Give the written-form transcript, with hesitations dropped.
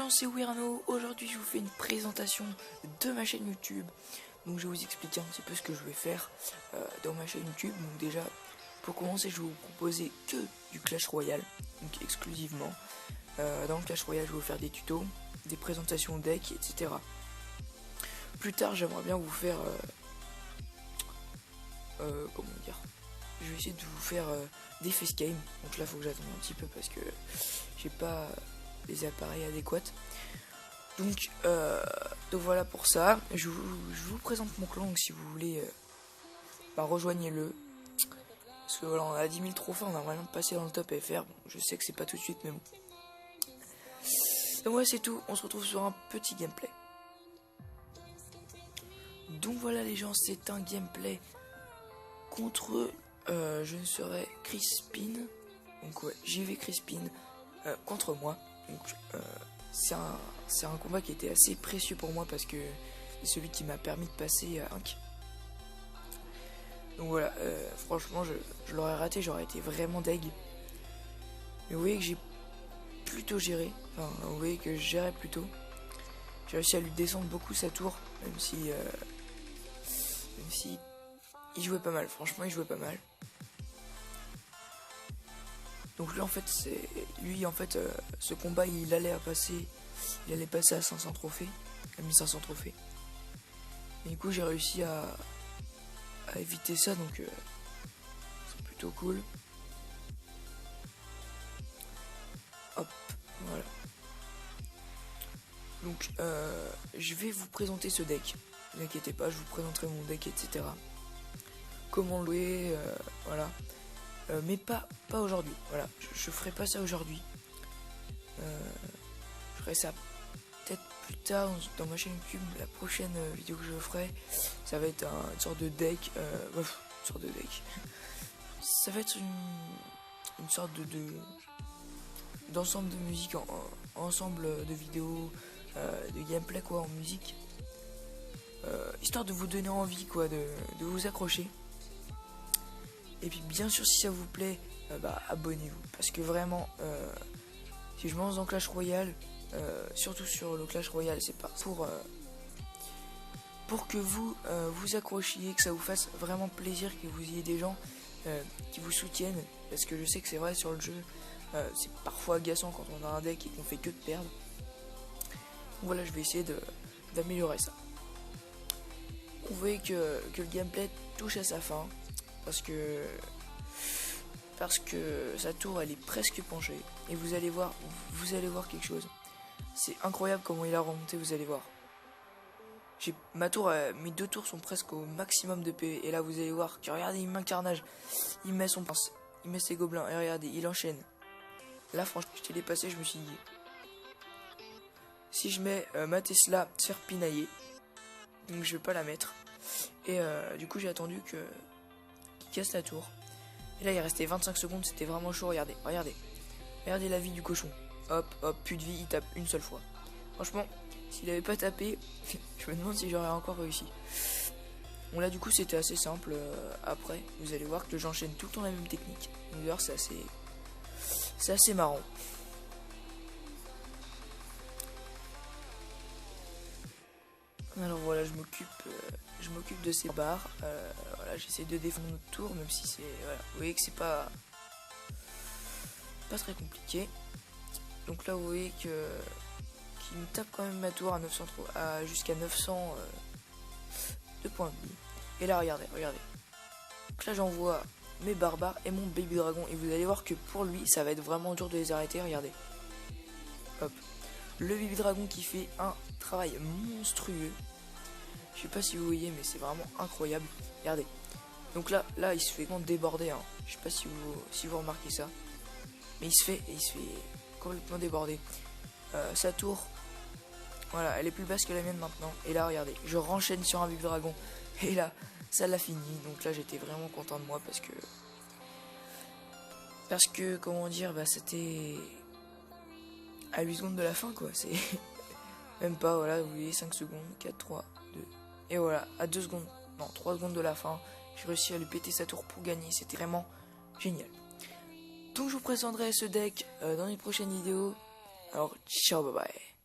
gens, c'est Weirno. Aujourd'hui, je vous fais une présentation de ma chaîne YouTube. Donc, je vais vous expliquer un petit peu ce que je vais faire dans ma chaîne YouTube. Donc, déjà, pour commencer, je vais vous proposer que du Clash Royale, donc exclusivement. Dans le Clash Royale, je vais vous faire des tutos, des présentations de deck, etc. Plus tard, j'aimerais bien vous faire... comment dire, je vais essayer de vous faire des facecam. Donc là, il faut que j'attende un petit peu parce que j'ai pas les appareils adéquats. Donc voilà pour ça. Je vous présente mon clan. Donc si vous voulez, rejoignez-le. Parce que voilà, on a 10 000 trophées, on a vraiment passé dans le top FR. Bon, je sais que c'est pas tout de suite, mais bon. Donc voilà, c'est tout. On se retrouve sur un petit gameplay. Donc voilà les gens, c'est un gameplay contre je ne serai Crispin. Donc ouais, JV Crispin contre moi. Donc c'est un combat qui était assez précieux pour moi parce que c'est celui qui m'a permis de passer à 1. Donc voilà, franchement je l'aurais raté, j'aurais été vraiment deg. Mais vous voyez que j'ai plutôt géré. Enfin, vous voyez que je gérais plutôt. J'ai réussi à lui descendre beaucoup sa tour, même si il jouait pas mal, franchement il jouait pas mal. Donc lui en fait ce combat il allait passer à 500 trophées, à 1500 trophées. Et du coup j'ai réussi à éviter ça, donc c'est plutôt cool. Hop, voilà. Donc je vais vous présenter ce deck. Ne vous inquiétez pas, je vous présenterai mon deck, etc. Comment louer, voilà. Mais pas aujourd'hui, voilà. Je ferai pas ça aujourd'hui. Je ferai ça peut-être plus tard dans ma chaîne YouTube. La prochaine vidéo que je ferai, ça va être une sorte de deck. Ça va être une sorte d'ensemble de musique, ensemble de vidéos, de gameplay quoi, en musique. Histoire de vous donner envie quoi, de vous accrocher. Et puis bien sûr si ça vous plaît, abonnez-vous. Parce que vraiment, si je me lance dans Clash Royale, surtout sur le Clash Royale, c'est pas pour que vous vous accrochiez, que ça vous fasse vraiment plaisir, que vous ayez des gens qui vous soutiennent. Parce que je sais que c'est vrai sur le jeu, c'est parfois agaçant quand on a un deck et qu'on fait que de perdre. Donc voilà, je vais essayer d'améliorer ça. Vous voyez que le gameplay touche à sa fin. Parce que sa tour elle est presque penchée. Et vous allez voir quelque chose. C'est incroyable comment il a remonté, vous allez voir. Mes deux tours sont presque au maximum de PV. Et là vous allez voir que regardez, il met un carnage. Il met son prince, il met ses gobelins. Et regardez, il enchaîne. Là franchement, je t'ai dépassé, je me suis dit. Si je mets ma Tesla se faire pinailler. Donc je vais pas la mettre. Et du coup j'ai attendu qu'il casse la tour. Et là il restait 25 secondes, c'était vraiment chaud. Regardez la vie du cochon. Hop, plus de vie, il tape une seule fois. Franchement, s'il avait pas tapé, je me demande si j'aurais encore réussi. Bon là du coup c'était assez simple. Après, vous allez voir que j'enchaîne tout le temps la même technique. Donc d'ailleurs c'est assez marrant. Alors voilà, je m'occupe de ces barres. Voilà, j'essaie de défendre notre tour, même si c'est, voilà, vous voyez que c'est pas très compliqué. Donc là, vous voyez qu'il me tape quand même ma tour à jusqu'à 900 de points de vie. Et là, regardez. Donc là, j'envoie mes barbares et mon baby dragon, et vous allez voir que pour lui, ça va être vraiment dur de les arrêter. Regardez. Hop. Le baby dragon qui fait un travail monstrueux. Je sais pas si vous voyez, mais c'est vraiment incroyable. Regardez. Donc là il se fait complètement déborder. Hein. Je sais pas si vous remarquez ça. Mais il se fait complètement déborder. Sa tour, voilà, elle est plus basse que la mienne maintenant. Et là, regardez, je renchaîne sur un baby dragon. Et là, ça l'a fini. Donc là, j'étais vraiment content de moi parce que comment dire, c'était à 8 secondes de la fin quoi, c'est même pas, voilà, vous voyez, 5 secondes, 4, 3, 2, et voilà, à 2 secondes, non, 3 secondes de la fin, j'ai réussi à lui péter sa tour pour gagner, c'était vraiment génial. Donc je vous présenterai ce deck dans les prochaines vidéos, alors ciao, bye bye.